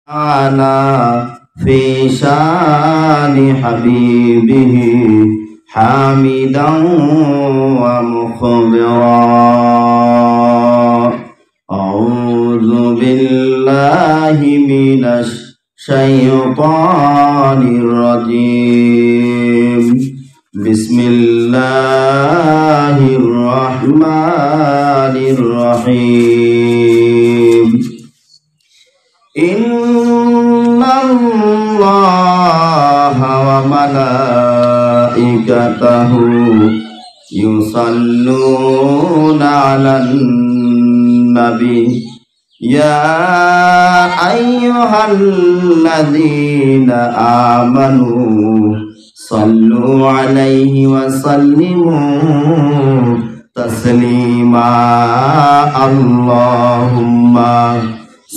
أنا في شان حبيبه حامدا ومخبرا. أعوذ بالله من الشيطان الرجيم. بسم الله الرحمن الرحيم. إن الله وملائكته يصلون على النبي يا أيها الذين آمنوا صلوا عليه وسلموا تسليما. اللهم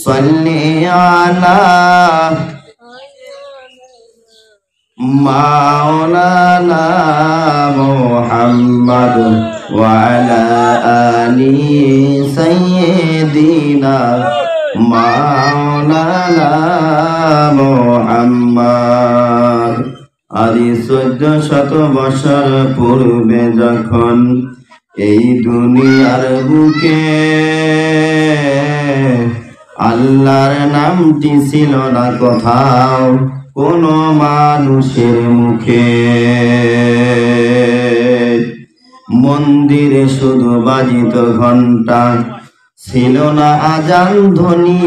صل على مولانا محمد وعلى آل سيدنا مولانا محمد। আদি 1400 বছর পূর্বে যখন এই দুনিয়ার বুকে আল্লাহর নামটি ছিল না কোথাও কোনো মানুষের মুখে, মন্দিরে শুধু বাজিত ঘন্টা, ছিল না আজান ধ্বনি।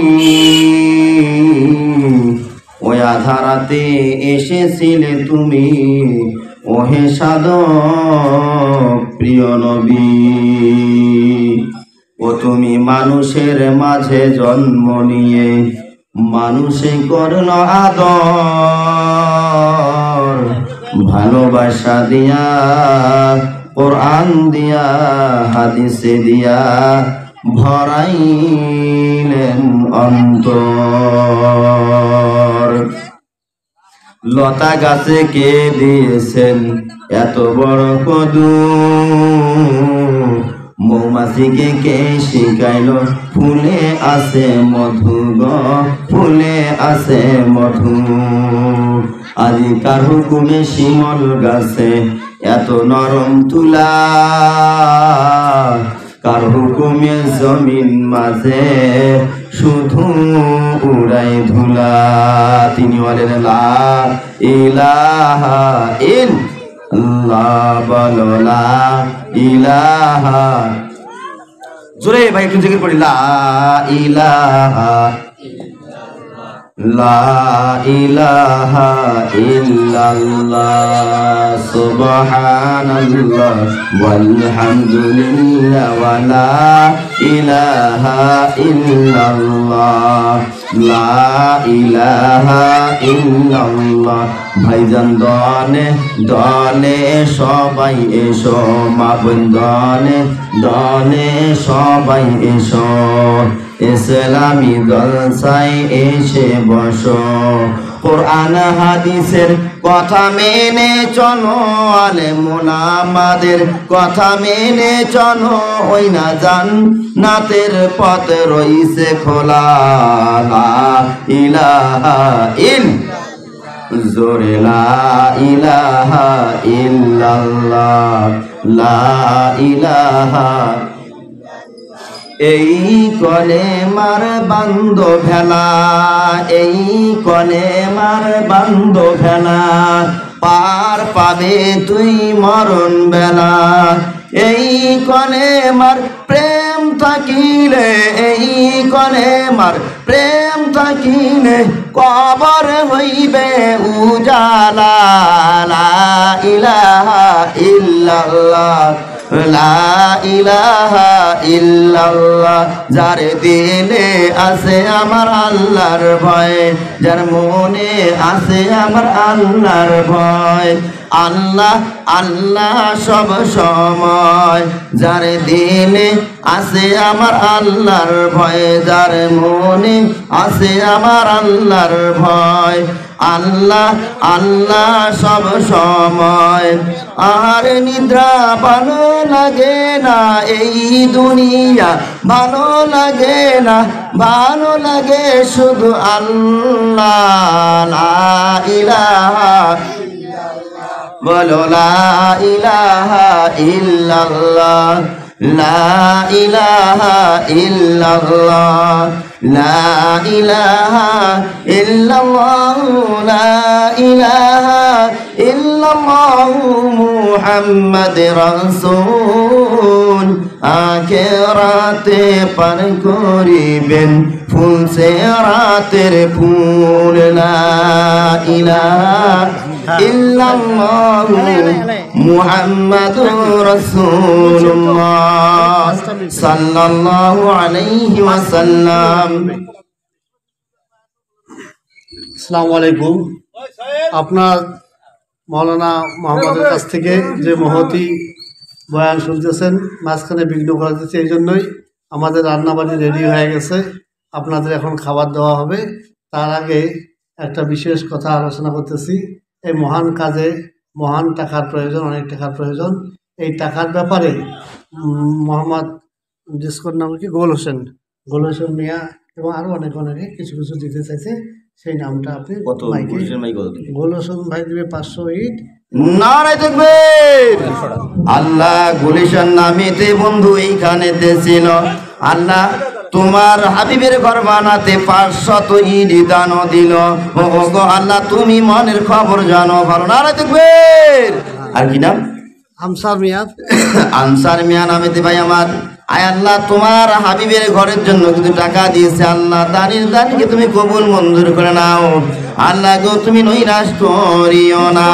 ওই আধারাতে এসেছিলে তুমি, ওহে সাধক প্রিয় নবী। ও তুমি মানুষের মাঝে জন্ম নিয়ে মানুষে করল আদর, ভালোবাসা দিয়া কোরআন দিয়া হাদিসে দিয়া ভরাইলেন অন্তর। লতা গাছে কে দিয়েছেন এত বড় কদু, মৌমাছিকে কে শিখাইল ফুলে আছে মধু গো, ফুলে আছে মধু। আজি কার হুকুমে শিমল গাছে এত নরম তুলা, কার হুকুমে জমিন মাঝে শুধু উড়াই ধুলা। তিনি বলেন লা ইলাহা ইল্লাল্লাহ, বলো লা ইলাহা। জোরে ভাই একটু জিকির করি, লা ইলাহা লা ইলাহা ইল্লাল্লাহ, সুবহানাল্লাহ ওয়ালহামদুলিল্লাহ ওয়া লা ইলাহা ইল্লাল্লাহ, লা ইলাহা ইল্লাল্লাহ। ভাইজান দলে দলে সবাই এসো, মা বোন দলে দলে সবাই এসো, ইসলামী জলসায় এসে বসো। কোরআন হাদিসের কথা মেনে চলো, আলেমুল আমাদের কথা মেনে চলো, ওই না জান্নাতের পথ রইছে খোলা। লা ইলাহা ইল্লাল্লাহ, জোরে লা ইলাহা ইল্লাল্লাহ, লা ইলাহা। এই কলেমার বান্দো ভেলা, এই কলেমার বান্দো ভেলা, পার পাবে তুই মরণ বেলা। এই কলেমার প্রেম থাকিলে, এই কলেমার প্রেম থাকিলে কবর হইবে উজালা। লা ইলাহা ইল্লাল্লাহ, লা ইলাহা ইল্লাল্লাহ। যার দিলে আছে আমার আল্লাহর ভয়, যার মনে আছে আমার আল্লাহর ভয়, আল্লাহ আল্লাহ সব সময়। যার দিনে আছে আমার আল্লাহর ভয়, যার মনে আছে আমার আল্লাহর ভয়, আল্লাহ আল্লাহ সব সময়। আর নিদ্রা ভালো লাগে না, এই দুনিয়া ভালো লাগে না, ভালো লাগে শুধু আল্লাহ। লা ইলাহা বলো লা ইলাহা ইল্লাল্লাহ, লা ইলাহা ইল্লাল্লাহ, লা ইলাহা ইল্লাল্লাহ, লা ইলাহা ইল্লাল্লাহ মুহাম্মাদুর রাসূল। আখিরাতে পার করিবেন ফুল সিরাতের ফুল। লা ইলাহা ইল্লাল্লাহ মুহাম্মাদুর রাসূলুল্লাহ সাল্লাল্লাহু আলাইহি ওয়াসাল্লাম। আসসালামু আলাইকুম। আপনার মাওলানা মোহাম্মদের কাছ থেকে যে মহতি বয়ান শুনতেছেন, মাঝখানে বিঘ্ন করা যাচ্ছে, এই জন্যই আমাদের রান্নাবাড়ি রেডি হয়ে গেছে, আপনাদের এখন খাবার দেওয়া হবে। তার আগে একটা বিশেষ কথা আলোচনা করতেছি। এই মহান কাজে মহান টাকার প্রয়োজন, অনেক টাকার প্রয়োজন। এই টাকার ব্যাপারে মোহাম্মদ ডিসকোর নাম কি গোল হোসেন মিয়া এবং আরও অনেকে কিছু কিছু দিতে চাইছে। সেই নামটা আপনি কত গোল হোসেন ভাই দিবে 500 ইট। নারায়ে তাকবীর। আল্লাহ গুলিশান নামেতে বন্ধু এইখানেতে ছিল। আল্লাহ তোমার হাবিবের ঘর বানাতে 500 ইট দান দিল। ও গো আল্লাহ তুমি মনের খবর জানো ভালো। নারায়ে তাকবীর। আর কি নাম? আনসার মিয়া। আনসার মিয়া নামেতে ভাই আমার। আয় আল্লাহ তোমার হাবিবের ঘরের জন্য কিন্তু টাকা দিয়েছে। আল্লাহ দানের দানকে তুমি কবুল মঞ্জুর করে নাও। আল্লাহ গো তুমি নৈরাশ করিও না।